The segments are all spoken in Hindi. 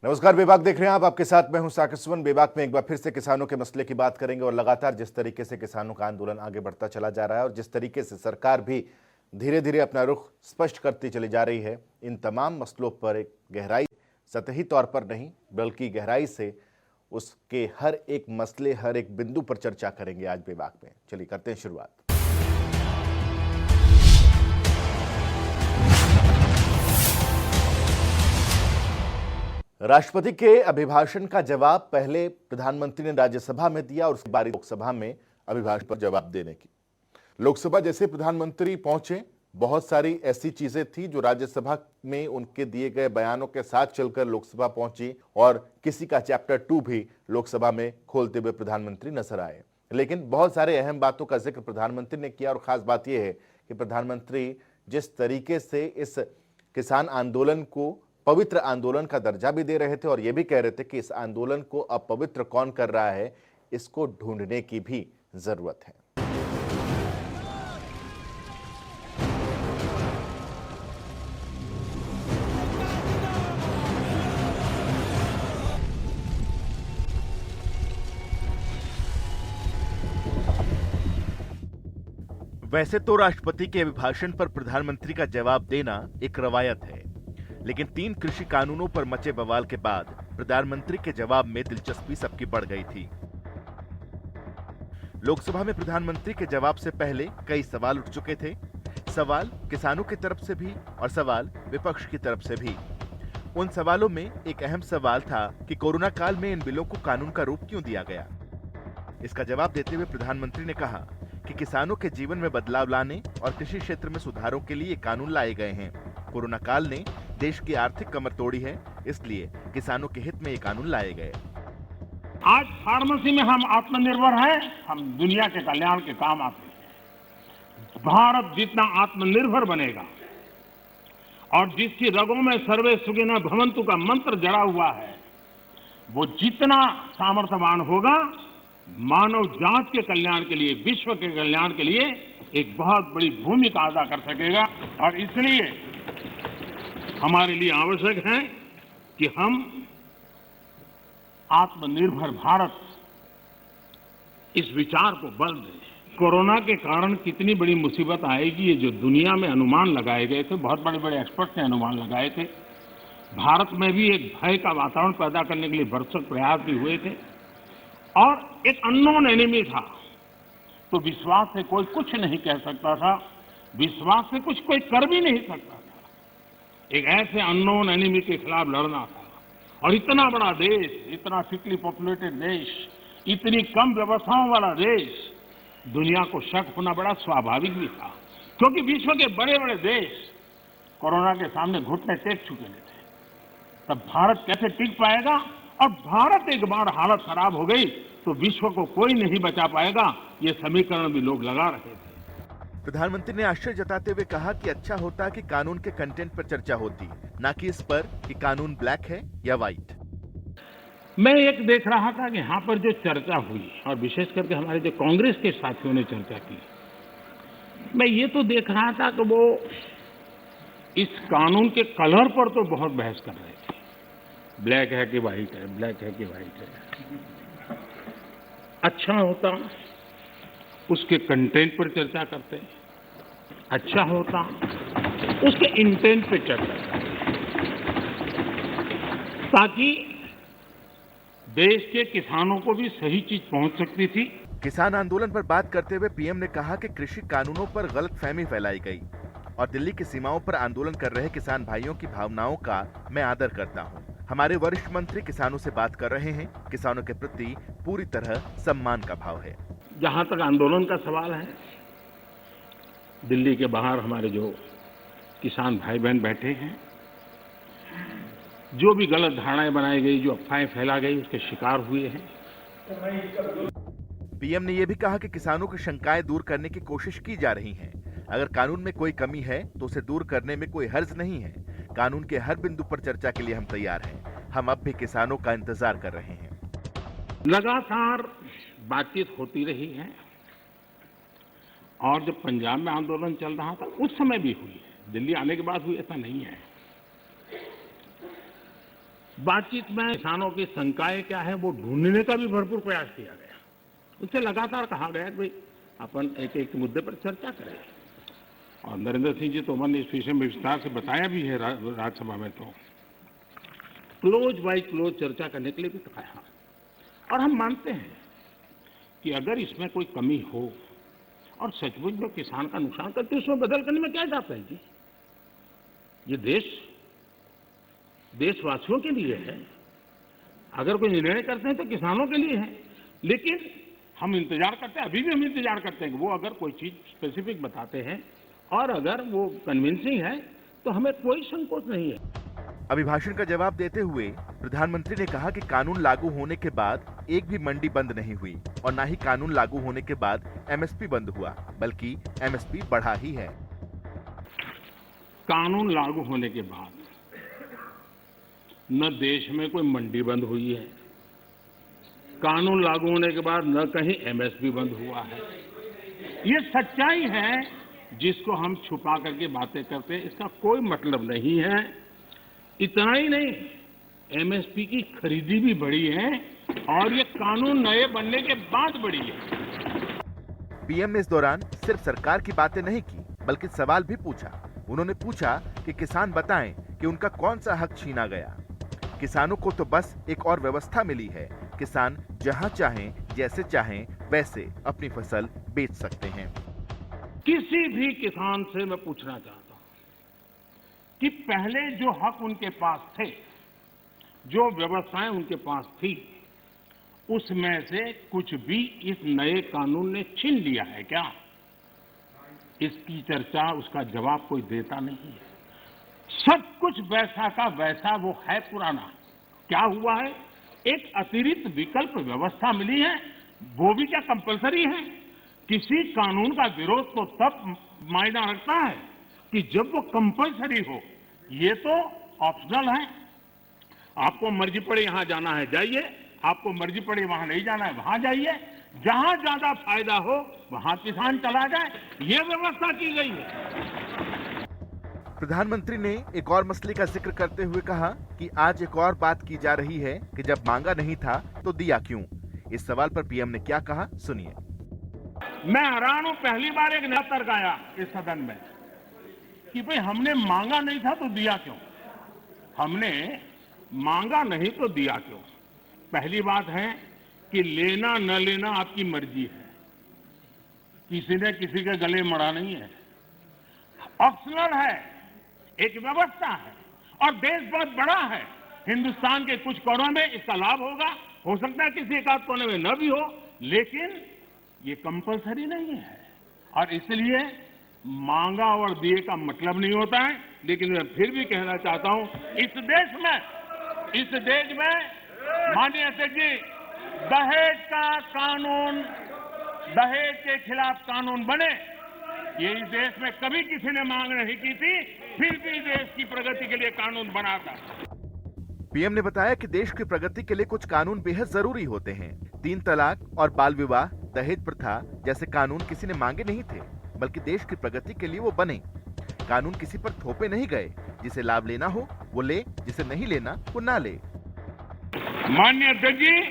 नमस्कार, बेबाक देख रहे हैं आप। आपके साथ मैं हूं साकिब सुमन। बेबाक में एक बार फिर से किसानों के मसले की बात करेंगे और लगातार जिस तरीके से किसानों का आंदोलन आगे बढ़ता चला जा रहा है और जिस तरीके से सरकार भी धीरे धीरे अपना रुख स्पष्ट करती चली जा रही है, इन तमाम मसलों पर एक गहराई, सतही तौर पर नहीं बल्कि गहराई से उसके हर एक मसले, हर एक बिंदु पर चर्चा करेंगे आज बेबाक में। चलिए करते हैं शुरुआत। राष्ट्रपति के अभिभाषण का जवाब पहले प्रधानमंत्री ने राज्यसभा में दिया और उसके बाद लोकसभा में अभिभाषण पर जवाब देने की। लोकसभा जैसे प्रधानमंत्री पहुंचे, बहुत सारी ऐसी चीजें थी जो राज्यसभा में उनके दिए गए बयानों के साथ चलकर लोकसभा पहुंची और किसी का चैप्टर 2 भी लोकसभा में खोलते हुए प्रधानमंत्री नजर आए। लेकिन बहुत सारे अहम बातों का जिक्र प्रधानमंत्री ने किया और खास बात यह है कि प्रधानमंत्री जिस तरीके से इस किसान आंदोलन को पवित्र आंदोलन का दर्जा भी दे रहे थे और यह भी कह रहे थे कि इस आंदोलन को अपवित्र कौन कर रहा है, इसको ढूंढने की भी जरूरत है। वैसे तो राष्ट्रपति के अभिभाषण पर प्रधानमंत्री का जवाब देना एक रवायत है, लेकिन 3 कृषि कानूनों पर मचे बवाल के बाद प्रधानमंत्री के जवाब में दिलचस्पी सबकी बढ़ गई थी। लोकसभा में प्रधानमंत्री के जवाब से पहले कई सवाल उठ चुके थे। सवाल किसानों की तरफ से भी और सवाल विपक्ष की तरफ से भी। उन सवालों में एक अहम सवाल था कि कोरोना काल में इन बिलों को कानून का रूप क्यों दिया गया। इसका जवाब देते हुए प्रधानमंत्री ने कहा कि किसानों के जीवन में बदलाव लाने और कृषि क्षेत्र में सुधारों के लिए कानून लाए गए हैं। कोरोना काल ने देश की आर्थिक कमर तोड़ी है, इसलिए किसानों के हित में ये कानून लाए गए। आज फार्मेसी में हम आत्मनिर्भर हैं, हम दुनिया के कल्याण के काम आते हैं। भारत जितना आत्मनिर्भर बनेगा और जिसकी रगों में सर्वे सुखिनः भवन्तु का मंत्र जड़ा हुआ है, वो जितना सामर्थ्यवान होगा, मानव जात के कल्याण के लिए, विश्व के कल्याण के लिए एक बहुत बड़ी भूमिका अदा कर सकेगा। और इसलिए हमारे लिए आवश्यक है कि हम आत्मनिर्भर भारत इस विचार को बल दें। कोरोना के कारण कितनी बड़ी मुसीबत आएगी, ये जो दुनिया में अनुमान लगाए गए थे, बहुत बड़े बड़े एक्सपर्ट ने अनुमान लगाए थे। भारत में भी एक भय का वातावरण पैदा करने के लिए भरसक प्रयास भी हुए थे और एक अननोन एनिमी था, तो विश्वास से कोई कुछ नहीं कह सकता था, विश्वास से कुछ कोई कर भी नहीं सकता था। एक ऐसे अननोन एनिमी के खिलाफ लड़ना था और इतना बड़ा देश, इतना थिकली पॉपुलेटेड देश, इतनी कम व्यवस्थाओं वाला देश, दुनिया को शक होना बड़ा स्वाभाविक भी था, क्योंकि विश्व के बड़े बड़े देश कोरोना के सामने घुटने टेक चुके थे। तब भारत कैसे टिक पाएगा? और भारत एक बार हालत खराब हो गई तो विश्व को कोई नहीं बचा पाएगा, ये समीकरण भी लोग लगा रहे थे। प्रधानमंत्री ने आश्चर्य जताते हुए कहा कि अच्छा होता कि कानून के कंटेंट पर चर्चा होती, ना कि इस पर कि कानून ब्लैक है या व्हाइट। मैं एक देख रहा था कि यहाँ पर जो चर्चा हुई और विशेष करके हमारे जो कांग्रेस के साथियों ने चर्चा की, मैं ये तो देख रहा था कि वो इस कानून के कलर पर तो बहुत बहस कर रहे थे, ब्लैक है कि व्हाइट है, ब्लैक है कि व्हाइट है। अच्छा होता उसके कंटेंट पर चर्चा करते, अच्छा होता उसके इंटेंट पे चर्चा करते, ताकि देश के किसानों को भी सही चीज पहुंच सकती थी। किसान आंदोलन पर बात करते हुए पीएम ने कहा कि कृषि कानूनों पर गलतफहमी फैलाई गई और दिल्ली की सीमाओं पर आंदोलन कर रहे किसान भाइयों की भावनाओं का मैं आदर करता हूं। हमारे वरिष्ठ मंत्री किसानों से बात कर रहे हैं, किसानों के प्रति पूरी तरह सम्मान का भाव है। जहां तक आंदोलन का सवाल है, दिल्ली के बाहर हमारे जो किसान भाई बहन बैठे हैं, जो भी गलत धारणाएं बनाई गई, जो अफवाहें फैला गई, उसके शिकार हुए हैं। पीएम ने यह भी कहा कि किसानों की शंकाएं दूर करने की कोशिश की जा रही है। अगर कानून में कोई कमी है तो उसे दूर करने में कोई हर्ज नहीं है। कानून के हर बिंदु पर चर्चा के लिए हम तैयार हैं। हम अब भी किसानों का इंतजार कर रहे हैं। लगातार बातचीत होती रही है और जब पंजाब में आंदोलन चल रहा था उस समय भी हुई है, दिल्ली आने के बाद हुई, ऐसा नहीं है। बातचीत में किसानों की शंकाएं क्या है वो ढूंढने का भी भरपूर प्रयास किया गया। उससे लगातार कहा गया कि भाई अपन एक एक मुद्दे पर चर्चा करें, और नरेंद्र सिंह जी तोमर ने इस विषय में विस्तार से बताया भी है राज्यसभा में, तो क्लोज बाय क्लोज चर्चा करने के लिए भी कहा। और हम मानते हैं कि अगर इसमें कोई कमी हो और सचमुच में किसान का नुकसान करते उसमें बदल करने में क्या जाता है जी। ये देश देशवासियों के लिए है, अगर कोई निर्णय करते हैं तो किसानों के लिए है। लेकिन हम इंतजार करते हैं, अभी भी हम इंतजार करते हैं कि वो अगर कोई चीज स्पेसिफिक बताते हैं और अगर वो कन्विंसिंग है तो हमें कोई संकोच नहीं है। अभिभाषण का जवाब देते हुए प्रधानमंत्री ने कहा कि कानून लागू होने के बाद एक भी मंडी बंद नहीं हुई और न ही कानून लागू होने के बाद एमएसपी बंद हुआ, बल्कि एमएसपी बढ़ा ही है। कानून लागू होने के बाद न देश में कोई मंडी बंद हुई है, कानून लागू होने के बाद न कहीं एमएसपी बंद हुआ है। ये सच्चाई है जिसको हम छुपा करके बातें करते हैं, इसका कोई मतलब नहीं है। इतना ही नहीं, एमएसपी की खरीदी भी बढ़ी है और ये कानून नए बनने के बाद बढ़ी है। पीएम ने इस दौरान सिर्फ सरकार की बातें नहीं की, बल्कि सवाल भी पूछा। उन्होंने पूछा कि किसान बताएं कि उनका कौन सा हक छीना गया। किसानों को तो बस एक और व्यवस्था मिली है, किसान जहां चाहें, जैसे चाहें वैसे अपनी फसल बेच सकते हैं। किसी भी किसान से मैं पूछना चाहता हूं कि पहले जो हक उनके पास थे, जो व्यवस्थाएं उनके पास थी, उसमें से कुछ भी इस नए कानून ने छीन लिया है क्या? इसकी चर्चा, उसका जवाब कोई देता नहीं है। सब कुछ वैसा का वैसा वो है पुराना। क्या हुआ है? एक अतिरिक्त विकल्प व्यवस्था मिली है, वो भी क्या कंपलसरी है? किसी कानून का विरोध तो तब मायना रखता है कि जब वो कंपलसरी हो। ये तो ऑप्शनल है। आपको मर्जी पड़े यहां जाना है जाइए, आपको मर्जी पड़े वहां नहीं जाना है वहां जाइए, जहां ज्यादा फायदा हो वहां किसान चला जाए, ये व्यवस्था की गई है। प्रधानमंत्री ने एक और मसले का जिक्र करते हुए कहा कि आज एक और बात की जा रही है कि जब मांगा नहीं था तो दिया क्यों। इस सवाल पर पीएम ने क्या कहा, सुनिए। मैं हैरान हूं, पहली बार एक नया तर्क आया इस सदन में कि भाई हमने मांगा नहीं था तो दिया क्यों। हमने मांगा नहीं तो दिया क्यों। पहली बात है कि लेना न लेना आपकी मर्जी है, किसी ने किसी के गले मड़ा नहीं है। ऑप्शनल है, एक व्यवस्था है, और देश बहुत बड़ा है। हिंदुस्तान के कुछ कोनों में इसका लाभ होगा, हो सकता है किसी एक आध कोने में न भी हो, लेकिन ये कंपलसरी नहीं है। और इसलिए मांगा और दिए का मतलब नहीं होता है। लेकिन मैं फिर भी कहना चाहता हूं, इस देश में माननीय अध्यक्ष जी, दहेज का कानून, दहेज के खिलाफ कानून बने, ये इस देश में कभी किसी ने मांग नहीं की थी, फिर भी देश की प्रगति के लिए कानून बना था। पीएम ने बताया कि देश की प्रगति के लिए कुछ कानून बेहद जरूरी होते हैं। 3 तलाक और बाल विवाह, दहेज प्रथा जैसे कानून किसी ने मांगे नहीं थे, बल्कि देश की प्रगति के लिए वो बने। कानून किसी पर थोपे नहीं गए। जिसे लाभ लेना हो वो ले, जिसे नहीं लेना वो ना ले। माननीय अध्यक्ष जी,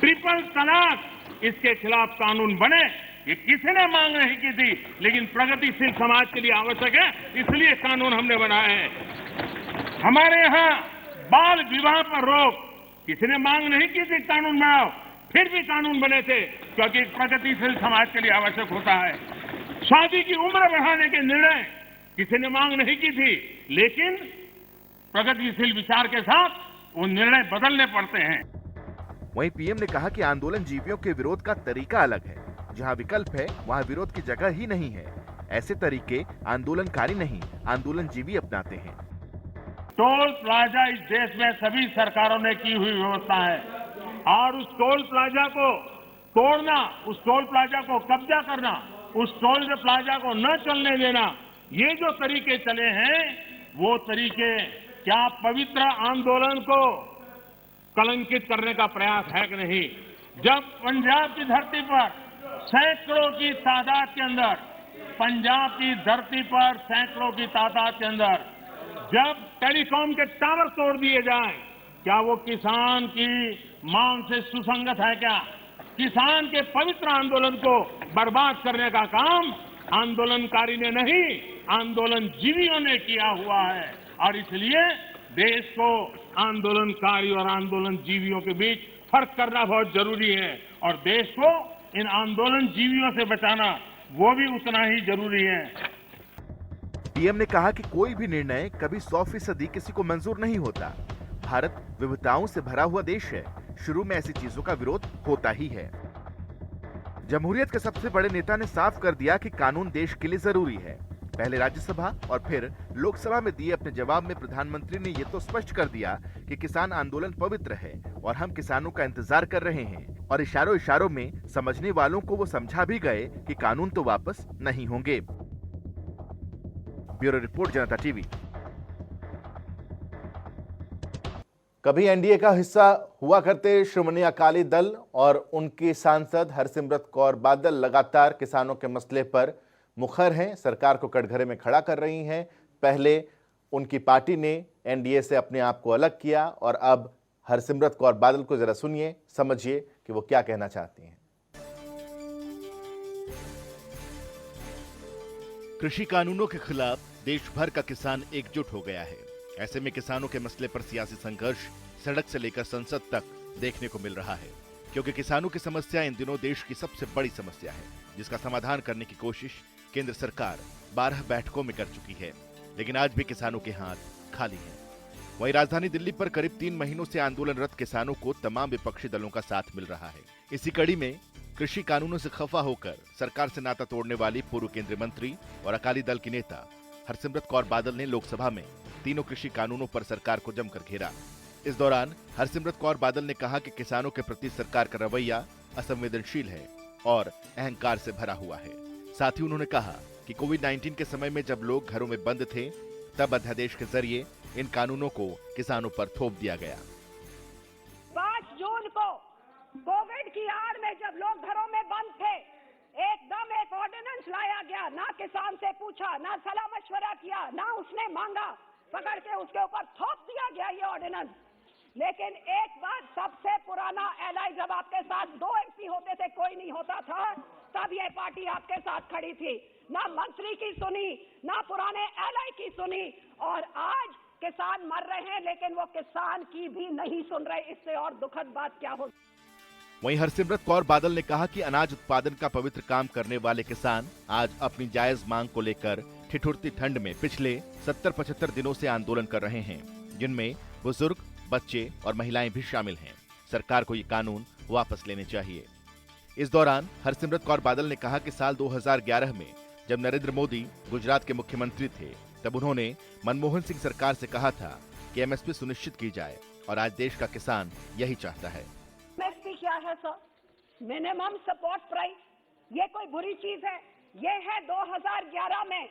ट्रिपल तलाक, इसके खिलाफ कानून बने, ये किसी ने मांग नहीं की थी, लेकिन प्रगतिशील समाज के लिए आवश्यक है, इसलिए कानून हमने बनाए हैं। हमारे यहाँ बाल विवाह पर रोक, किसी ने मांग नहीं की थी कानून बनाओ, फिर भी कानून बने थे, क्योंकि प्रगतिशील समाज के लिए आवश्यक होता है। शादी की उम्र बढ़ाने के निर्णय किसी ने मांग नहीं की थी, लेकिन प्रगतिशील विचार के साथ वो निर्णय बदलने पड़ते हैं। वहीं पीएम ने कहा कि आंदोलन जीवियों के विरोध का तरीका अलग है। जहां विकल्प है वहां विरोध की जगह ही नहीं है। ऐसे तरीके आंदोलनकारी नहीं, आंदोलन जीवी अपनाते हैं। टोल प्लाजा इस देश में सभी सरकारों ने की हुई व्यवस्था है, और उस टोल प्लाजा को तोड़ना, उस टोल प्लाजा को कब्जा करना, उस टोल प्लाजा को न चलने देना, ये जो तरीके चले हैं वो तरीके क्या पवित्र आंदोलन को कलंकित करने का प्रयास है कि नहीं। जब पंजाब की धरती पर सैकड़ों की तादाद के अंदर, पंजाब की धरती पर सैकड़ों की तादाद के अंदर जब टेलीकॉम के टावर तोड़ दिए जाएं, क्या वो किसान की मांग से सुसंगत है क्या? किसान के पवित्र आंदोलन को बर्बाद करने का काम आंदोलनकारी ने नहीं, आंदोलनजीवियों ने किया हुआ है। और इसलिए देश को आंदोलनकारी और आंदोलनजीवियों के बीच फर्क करना बहुत जरूरी है और देश को इन आंदोलनजीवियों से बचाना वो भी उतना ही जरूरी है। पीएम ने कहा कि कोई भी निर्णय कभी 100% किसी को मंजूर नहीं होता। भारत विविधताओं से भरा हुआ देश है। शुरू में ऐसी चीजों का विरोध होता ही है। जमहूरियत के सबसे बड़े नेता ने साफ कर दिया कि कानून देश के लिए जरूरी है। पहले राज्यसभा और फिर लोकसभा में दिए अपने जवाब में प्रधानमंत्री ने यह तो स्पष्ट कर दिया कि किसान आंदोलन पवित्र है और हम किसानों का इंतजार कर रहे हैं और इशारों इशारों में समझने वालों को वो समझा भी गए कि कानून तो वापस नहीं होंगे। ब्यूरो रिपोर्ट, जनता टीवी। कभी एनडीए का हिस्सा हुआ करते श्रोमणी अकाली दल और उनके सांसद हरसिमरत कौर बादल लगातार किसानों के मसले पर मुखर हैं, सरकार को कटघरे में खड़ा कर रही हैं। पहले उनकी पार्टी ने एनडीए से अपने आप को अलग किया और अब हरसिमरत कौर बादल को जरा सुनिए, समझिए कि वो क्या कहना चाहती हैं। कृषि कानूनों के खिलाफ देश भर का किसान एकजुट हो गया है। ऐसे में किसानों के मसले पर सियासी संघर्ष सड़क से लेकर संसद तक देखने को मिल रहा है, क्योंकि किसानों की समस्या इन दिनों देश की सबसे बड़ी समस्या है, जिसका समाधान करने की कोशिश केंद्र सरकार 12 बैठकों में कर चुकी है, लेकिन आज भी किसानों के हाथ खाली हैं। वहीं राजधानी दिल्ली पर करीब 3 महीनों से आंदोलनरत किसानों को तमाम विपक्षी दलों का साथ मिल रहा है। इसी कड़ी में कृषि कानूनों से खफा होकर सरकार से नाता तोड़ने वाली पूर्व केंद्रीय मंत्री और अकाली दल की नेता हरसिमरत कौर बादल ने लोकसभा में तीनों कृषि कानूनों पर सरकार को जमकर घेरा। इस दौरान हरसिमरत कौर बादल ने कहा कि किसानों के प्रति सरकार का रवैया असंवेदनशील है और अहंकार से भरा हुआ है। साथ ही उन्होंने कहा कि कोविड-19 के समय में जब लोग घरों में बंद थे, तब अध्यादेश के जरिए इन कानूनों को किसानों पर थोप दिया गया। 5 जून को कोविड की आड़ में जब लोग घरों में बंद थे, एकदम एक ऑर्डिनेंस लाया गया। ना किसान से पूछा, ना सलाह मशवरा किया, ना उसने मांगा, पकड़ के उसके ऊपर थोप दिया गया ये ऑर्डिनेंस। लेकिन एक बार सबसे पुराना एलआई, जब आपके साथ 2 एमपी होते थे, कोई नहीं होता था, तब ये पार्टी आपके साथ खड़ी थी। ना मंत्री की सुनी, ना पुराने एलआई की सुनी, और आज किसान मर रहे हैं लेकिन वो किसान की भी नहीं सुन रहे। इससे और दुखद बात क्या हो। वहीं हरसिमरत कौर बादल ने कहा कि अनाज उत्पादन का पवित्र काम करने वाले किसान आज अपनी जायज मांग को लेकर ठिठुरती ठंड में पिछले 70-75 दिनों से आंदोलन कर रहे हैं, जिनमें बुजुर्ग, बच्चे और महिलाएं भी शामिल हैं। सरकार को ये कानून वापस लेने चाहिए। इस दौरान हरसिमरत कौर बादल ने कहा कि साल 2011 में जब नरेंद्र मोदी गुजरात के मुख्यमंत्री थे, तब उन्होंने मनमोहन सिंह सरकार से कहा था कि एमएसपी सुनिश्चित की जाए, और आज देश का किसान यही चाहता है। एमएसपी क्या है सर? Minimum support price. ये कोई बुरी चीज है? ये है 2011 में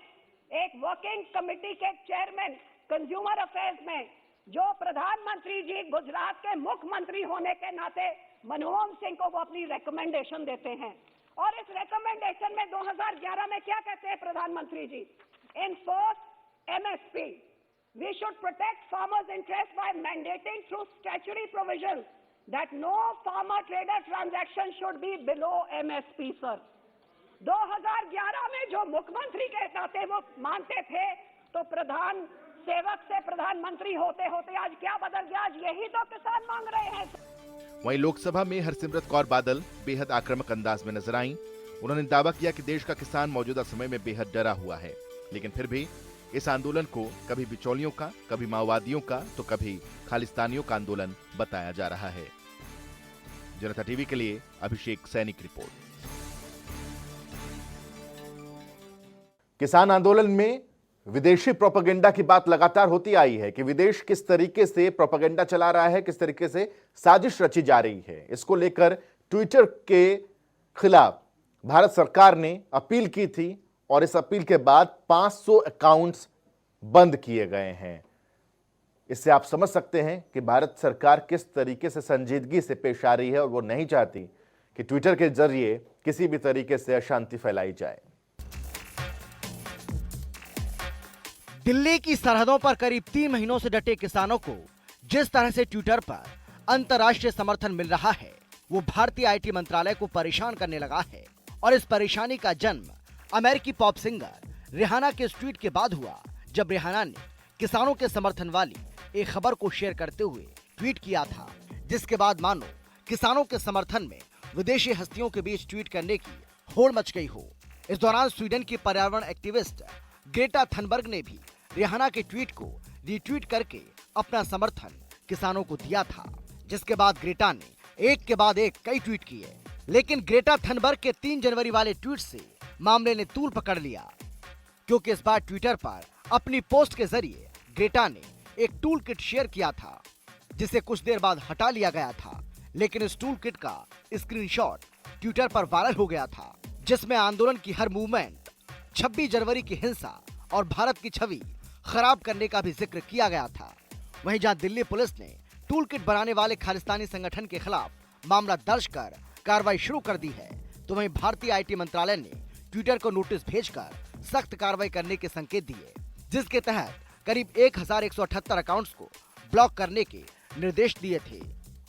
एक वर्किंग कमेटी के चेयरमैन कंज्यूमर अफेयर्स में, जो प्रधानमंत्री जी गुजरात के मुख्यमंत्री होने के नाते मनमोहन सिंह को वो अपनी रिकमेंडेशन देते हैं। और इस रिकमेंडेशन में 2011 में क्या कहते हैं प्रधानमंत्री जी? Enforce MSP. We should protect farmers' interest by mandating through statutory provisions that no farmer-trader transaction should be below MSP, sir. 2011 में जो मुख्यमंत्री के नाते वो मानते थे, तो प्रधान सेवक से प्रधानमंत्री होते होते आज क्या बदल गया? आज यही तो किसान मांग रहे हैं। वहीं लोकसभा में हरसिमरत कौर बादल बेहद आक्रामक अंदाज में नजर आईं। उन्होंने दावा किया कि देश का किसान मौजूदा समय में बेहद डरा हुआ है, लेकिन फिर भी इस आंदोलन को कभी बिचौलियों का, कभी माओवादियों का, तो कभी खालिस्तानियों का आंदोलन बताया जा रहा है। जनता टीवी के लिए अभिषेक सैनिक रिपोर्ट। किसान आंदोलन में विदेशी प्रोपेगेंडा की बात लगातार होती आई है कि विदेश किस तरीके से प्रोपेगेंडा चला रहा है, किस तरीके से साजिश रची जा रही है। इसको लेकर ट्विटर के खिलाफ भारत सरकार ने अपील की थी और इस अपील के बाद 500 अकाउंट्स बंद किए गए हैं। इससे आप समझ सकते हैं कि भारत सरकार किस तरीके से संजीदगी से पेश आ रही है और वो नहीं चाहती कि ट्विटर के जरिए किसी भी तरीके से अशांति फैलाई जाए। दिल्ली की सरहदों पर करीब 3 महीनों से डटे किसानों को जिस तरह से ट्विटर पर अंतर्राष्ट्रीय समर्थन मिल रहा है वो भारतीय आईटी मंत्रालय को परेशान करने लगा है और इस परेशानी का जन्म अमेरिकी पॉप सिंगर रिहाना के इस ट्वीट के बाद हुआ, जब रिहाना ने किसानों के समर्थन वाली एक खबर को शेयर करते हुए ट्वीट किया था, जिसके बाद मानो किसानों के समर्थन में विदेशी हस्तियों के बीच ट्वीट करने की होड़ मच गई हो। इस दौरान स्वीडन की पर्यावरण एक्टिविस्ट ग्रेटा थनबर्ग ने भी रिहाना के ट्वीट को रीट्वीट करके अपना समर्थन किसानों को दिया था, जिसके बाद ग्रेटा ने एक के बाद एक कई ट्वीट किए। लेकिन ग्रेटा थनबर्ग के 3 जनवरी वाले ट्वीट से मामले ने तूल पकड़ लिया, क्योंकि इस बार ट्विटर पर अपनी पोस्ट के जरिए ग्रेटा ने एक टूल किट शेयर किया था, जिसे कुछ देर बाद हटा लिया गया था। लेकिन इस टूल किट का स्क्रीनशॉट ट्विटर पर वायरल हो गया था, जिसमें आंदोलन की हर मूवमेंट, 26 जनवरी की हिंसा और भारत की छवि खराब करने का भी जिक्र किया गया था। वहीं जहां दिल्ली पुलिस ने टूल किट बनाने वाले खालिस्तानी संगठन के खिलाफ मामला दर्ज कर कार्रवाई शुरू कर दी है, तो वहीं भारतीय आईटी मंत्रालय ने ट्विटर को नोटिस भेजकर सख्त कार्रवाई करने के संकेत दिए, जिसके तहत करीब 1178 अकाउंट्स को ब्लॉक करने के निर्देश दिए थे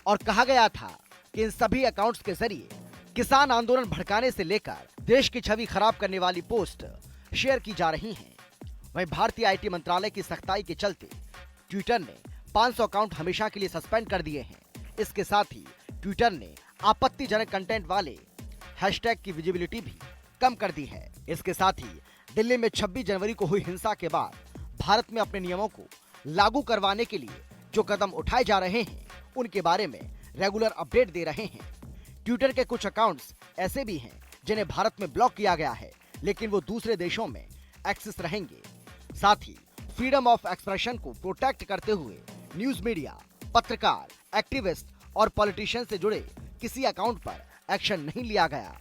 और कहा गया था कि इन सभी अकाउंट्स के जरिए किसान आंदोलन भड़काने से लेकर देश की छवि खराब करने वाली पोस्ट शेयर की जा रही हैं। वहीं भारतीय आईटी मंत्रालय की सख्ताई के चलते ट्विटर ने 500 अकाउंट हमेशा के लिए सस्पेंड कर दिए हैं। इसके साथ ही ट्विटर ने आपत्तिजनक कंटेंट वाले हैशटैग की विजिबिलिटी भी कम कर दी है। इसके साथ ही दिल्ली में 26 जनवरी को हुई हिंसा के बाद भारत में अपने नियमों को लागू करवाने के लिए जो कदम उठाए जा रहे हैं, उनके बारे में रेगुलर अपडेट दे रहे हैं। ट्विटर के कुछ अकाउंट्स ऐसे भी हैं जिन्हें भारत में ब्लॉक किया गया है, लेकिन वो दूसरे देशों में एक्सेस रहेंगे। साथ ही फ्रीडम ऑफ एक्सप्रेशन को प्रोटेक्ट करते हुए न्यूज मीडिया, पत्रकार, एक्टिविस्ट और पॉलिटिशियन से जुड़े किसी अकाउंट पर एक्शन नहीं लिया गया।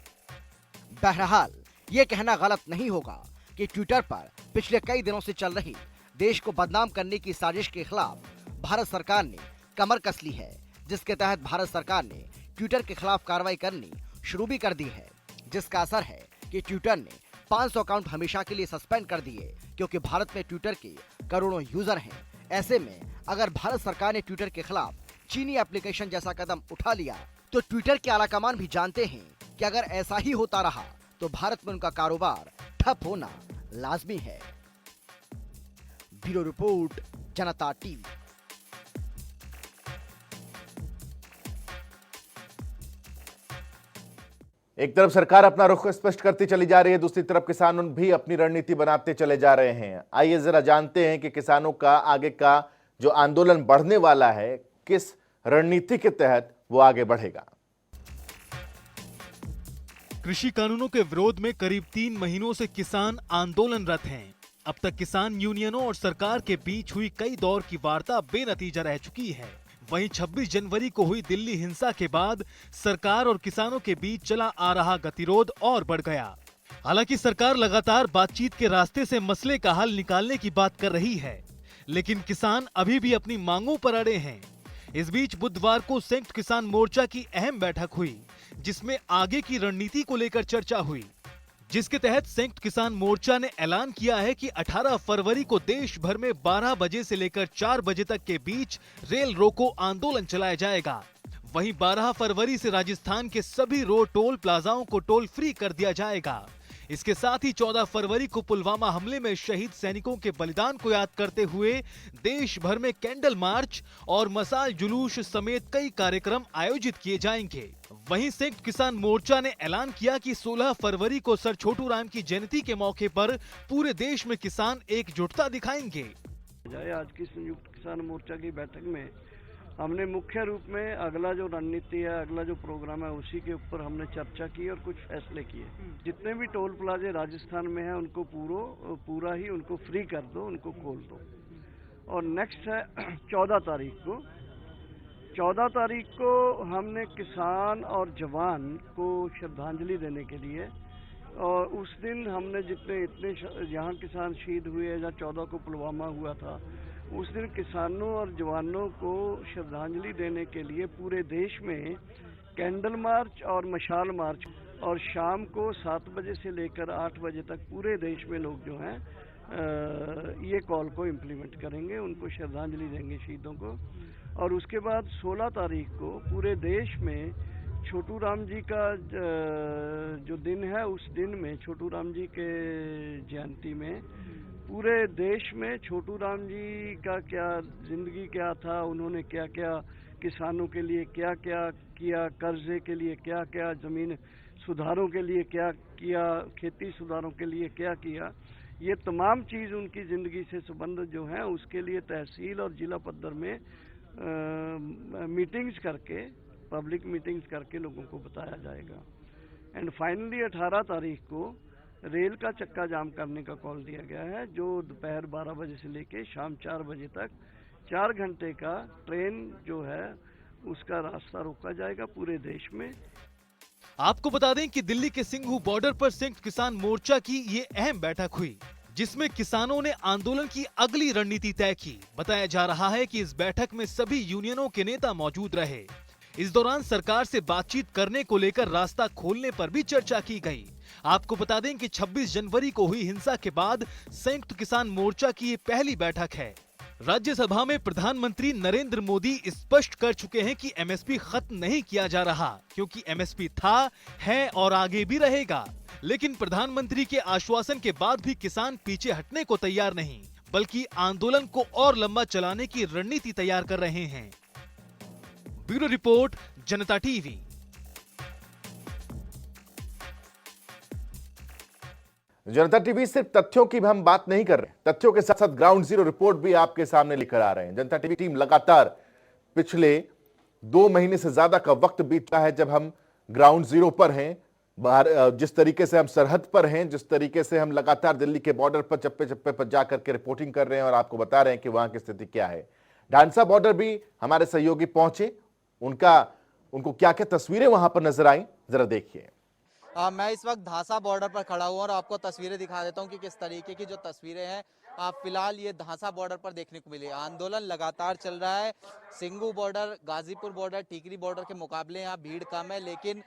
बहरहाल ये कहना गलत नहीं होगा कि ट्विटर पर पिछले कई दिनों से चल रही देश को बदनाम करने की साजिश के खिलाफ भारत सरकार ने कमर कस ली है, जिसके तहत भारत सरकार ने ट्विटर के खिलाफ कार्रवाई करनी शुरू भी कर दी है, जिसका असर है कि ट्विटर ने 500 अकाउंट हमेशा के लिए सस्पेंड कर दिए, क्योंकि भारत में ट्विटर के करोड़ों यूजर हैं। ऐसे में अगर भारत सरकार ने ट्विटर के खिलाफ चीनी एप्लीकेशन जैसा कदम उठा लिया, तो ट्विटर के आलाकमान भी जानते हैं कि अगर ऐसा ही होता रहा तो भारत में उनका कारोबार ठप होना लाजमी है। ब्यूरो रिपोर्ट, जनता टीवी। एक तरफ सरकार अपना रुख स्पष्ट करती चली जा रही है, दूसरी तरफ किसान भी अपनी रणनीति बनाते चले जा रहे हैं। आइए जरा जानते हैं कि किसानों का आगे का जो आंदोलन बढ़ने वाला है, किस रणनीति के तहत वो आगे बढ़ेगा। कृषि कानूनों के विरोध में करीब 3 महीनों से किसान आंदोलनरत हैं। अब तक किसान यूनियनों और सरकार के बीच हुई कई दौर की वार्ता बेनतीजा रह चुकी है। वहीं 26 जनवरी को हुई दिल्ली हिंसा के बाद सरकार और किसानों के बीच चला आ रहा गतिरोध और बढ़ गया। हालांकि सरकार लगातार बातचीत के रास्ते से मसले का हल निकालने की बात कर रही है, लेकिन किसान अभी भी अपनी मांगों पर अड़े हैं। इस बीच बुधवार को संयुक्त किसान मोर्चा की अहम बैठक हुई, जिसमें आगे की रणनीति को लेकर चर्चा हुई, जिसके तहत संयुक्त किसान मोर्चा ने ऐलान किया है कि 18 फरवरी को देश भर में 12 बजे से लेकर 4 बजे तक के बीच रेल रोको आंदोलन चलाया जाएगा। वहीं 12 फरवरी से राजस्थान के सभी रोड टोल प्लाजाओं को टोल फ्री कर दिया जाएगा। इसके साथ ही 14 फरवरी को पुलवामा हमले में शहीद सैनिकों के बलिदान को याद करते हुए देश भर में कैंडल मार्च और मसाल जुलूस समेत कई कार्यक्रम आयोजित किए जाएंगे। वहीं संयुक्त किसान मोर्चा ने ऐलान किया कि 16 फरवरी को सर छोटू राम की जयंती के मौके पर पूरे देश में किसान एकजुटता दिखाएंगे। आज की संयुक्त किसान मोर्चा की बैठक में हमने मुख्य रूप में अगला जो रणनीति है, अगला जो प्रोग्राम है, उसी के ऊपर हमने चर्चा की और कुछ फैसले किए। जितने भी टोल प्लाजे राजस्थान में हैं उनको पूरा ही उनको फ्री कर दो, उनको खोल दो। और नेक्स्ट है 14 तारीख को हमने किसान और जवान को श्रद्धांजलि देने के लिए, और उस दिन हमने इतने यहाँ किसान शहीद हुए या 14 को पुलवामा हुआ था, उस दिन किसानों और जवानों को श्रद्धांजलि देने के लिए पूरे देश में कैंडल मार्च और मशाल मार्च, और शाम को 7 बजे से लेकर 8 बजे तक पूरे देश में लोग जो हैं ये कॉल को इम्प्लीमेंट करेंगे, उनको श्रद्धांजलि देंगे शहीदों को। और उसके बाद 16 तारीख को पूरे देश में छोटू राम जी का जो दिन है, उस दिन में छोटू राम जी के जयंती में पूरे देश में छोटू राम जी का क्या जिंदगी क्या था, उन्होंने क्या क्या किसानों के लिए क्या क्या किया, कर्जे के लिए क्या क्या, जमीन सुधारों के लिए क्या किया, खेती सुधारों के लिए क्या किया, ये तमाम चीज़ उनकी ज़िंदगी से संबंध जो है उसके लिए तहसील और जिला पद्धर में मीटिंग्स करके, पब्लिक मीटिंग्स करके लोगों को बताया जाएगा। एंड फाइनली 18 तारीख को रेल का चक्का जाम करने का कॉल दिया गया है, जो दोपहर 12 बजे से लेके शाम 4 बजे तक 4 घंटे का ट्रेन जो है उसका रास्ता रोका जाएगा पूरे देश में। आपको बता दें कि दिल्ली के सिंघू बॉर्डर पर संयुक्त किसान मोर्चा की ये अहम बैठक हुई, जिसमें किसानों ने आंदोलन की अगली रणनीति तय की। बताया जा रहा है कि इस बैठक में सभी यूनियनों के नेता मौजूद रहे। इस दौरान सरकार से बातचीत करने को लेकर रास्ता खोलने पर भी चर्चा की गई। आपको बता दें कि 26 जनवरी को हुई हिंसा के बाद संयुक्त किसान मोर्चा की ये पहली बैठक है। राज्यसभा में प्रधानमंत्री नरेंद्र मोदी स्पष्ट कर चुके हैं कि एमएसपी खत्म नहीं किया जा रहा, क्योंकि एमएसपी था, है और आगे भी रहेगा। लेकिन प्रधानमंत्री के आश्वासन के बाद भी किसान पीछे हटने को तैयार नहीं, बल्कि आंदोलन को और लंबा चलाने की रणनीति तैयार कर रहे हैं। ब्यूरो रिपोर्ट, जनता टीवी। जनता टीवी सिर्फ तथ्यों की हम बात नहीं कर रहे, तथ्यों के साथ साथ ग्राउंड जीरो रिपोर्ट भी आपके सामने लेकर आ रहे हैं। जनता टीवी टीम लगातार पिछले 2 महीने से ज्यादा का वक्त बीता है जब हम ग्राउंड जीरो पर हैं, बाहर जिस तरीके से हम सरहद पर हैं, जिस तरीके से हम लगातार दिल्ली के बॉर्डर पर चप्पे चप्पे पर जाकर के रिपोर्टिंग कर रहे हैं और आपको बता रहे हैं कि वहां की स्थिति क्या है। ढांसा बॉर्डर भी हमारे सहयोगी पहुंचे, उनको क्या क्या तस्वीरें वहां पर नजर आई, जरा देखिए। मैं इस वक्त धासा बॉर्डर पर खड़ा हूँ और आपको तस्वीरें दिखा देता हूँ कि किस तरीके की जो तस्वीरें हैं फिलहाल ये धासा बॉर्डर पर देखने को मिली। आंदोलन लगातार चल रहा है। सिंघू बॉर्डर, गाजीपुर बॉर्डर, टिकरी बॉर्डर के मुकाबले यहाँ भीड़ कम है, लेकिन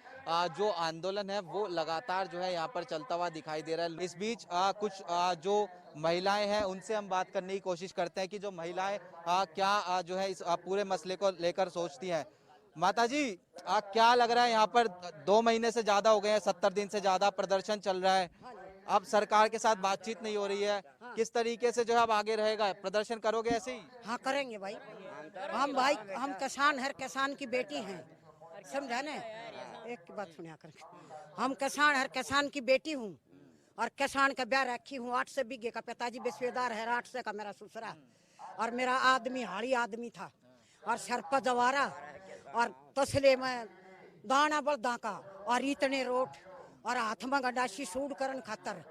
जो आंदोलन है वो लगातार जो है यहाँ पर चलता हुआ दिखाई दे रहा है। इस बीच कुछ जो महिलाएं हैं उनसे हम बात करने की कोशिश करते हैं कि जो महिलाएं क्या जो है इस पूरे मसले को लेकर सोचती हैं। माता जी, क्या लग रहा है, यहाँ पर 2 महीने से ज्यादा हो गए हैं, 70 दिन से ज्यादा प्रदर्शन चल रहा है, अब सरकार के साथ बातचीत नहीं हो रही है, किस तरीके से जो है अब आगे रहेगा, प्रदर्शन करोगे ऐसे ही? हाँ करेंगे भाई, हम किसान, हर किसान की बेटी हैं, समझा ना। एक बात सुनिया कर, हम किसान, हर किसान की बेटी हूँ और किसान का ब्याह रखी हूँ। 8 बीघे का पिताजी बेसवेदार है, 8 का मेरा ससुरा, और मेरा आदमी हाड़ी आदमी था, और सरपा जवारा और तसले में दाना बलदा का, और इतने रोट और हाथ में गंडाशी सूड करन खातर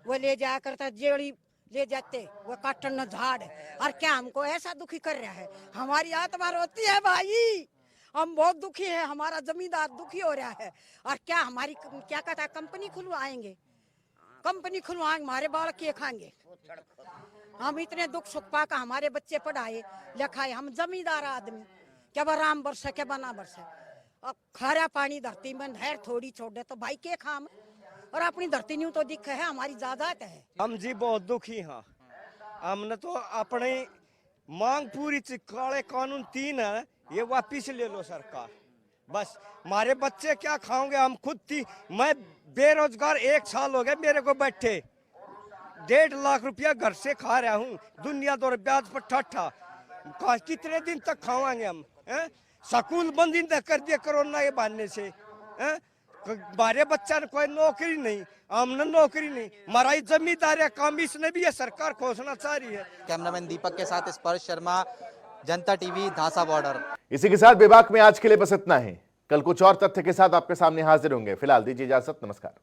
वो ले जाया करता, जेड़ी ले जाते वो काटन न झाड़। और क्या हमको ऐसा दुखी कर रहा है, हमारी आत्मा रोती है भाई, हम बहुत दुखी है, हमारा जमींदार दुखी हो रहा है। और क्या हमारी क्या कहता है, कंपनी खुलवाएंगे, कंपनी खुलवाएंगे, हमारे बाल के खाएंगे। हम इतने दुख सुख पा का हमारे बच्चे पढ़ाए लिखाए, हम जमींदार आदमी, क्या राम बरसे क्या बना बरसे, अब खारा पानी धरती में नहर थोड़ी छोड़ दे तो भाई के खाम, और अपनी धरती न्यू तो दिख है, हमारी जायदाद है। हम जी बहुत दुखी हैं, हमने तो अपनी मांग पूरी, काले कानून 3 है, ये वापिस ले लो सरकार, बस। हमारे बच्चे क्या खाओगे, हम खुद मैं बेरोजगार 1 साल हो गया मेरे को बैठे, 1.5 लाख रुपया घर से खा रहा हूँ, दुनिया दौर ब्याज पर ठट्ठा, कितने दिन तक खावाएंगे हम? स्कूल बंद ही कर दिया कोरोना के बहाने से, हमारे बच्चा ने कोई नौकरी नहीं, हमने नौकरी नहीं, हमारा जमींदार है, काम इसने भी है, सरकार खोजना चाह रही है। कैमरामैन दीपक के साथ स्पर्श शर्मा, जनता टीवी, धासा बॉर्डर। इसी के साथ बेबाक में आज के लिए बस इतना ही। कल कुछ और तथ्य के साथ आपके सामने हाजिर होंगे। फिलहाल दीजिए इजाजत, नमस्कार।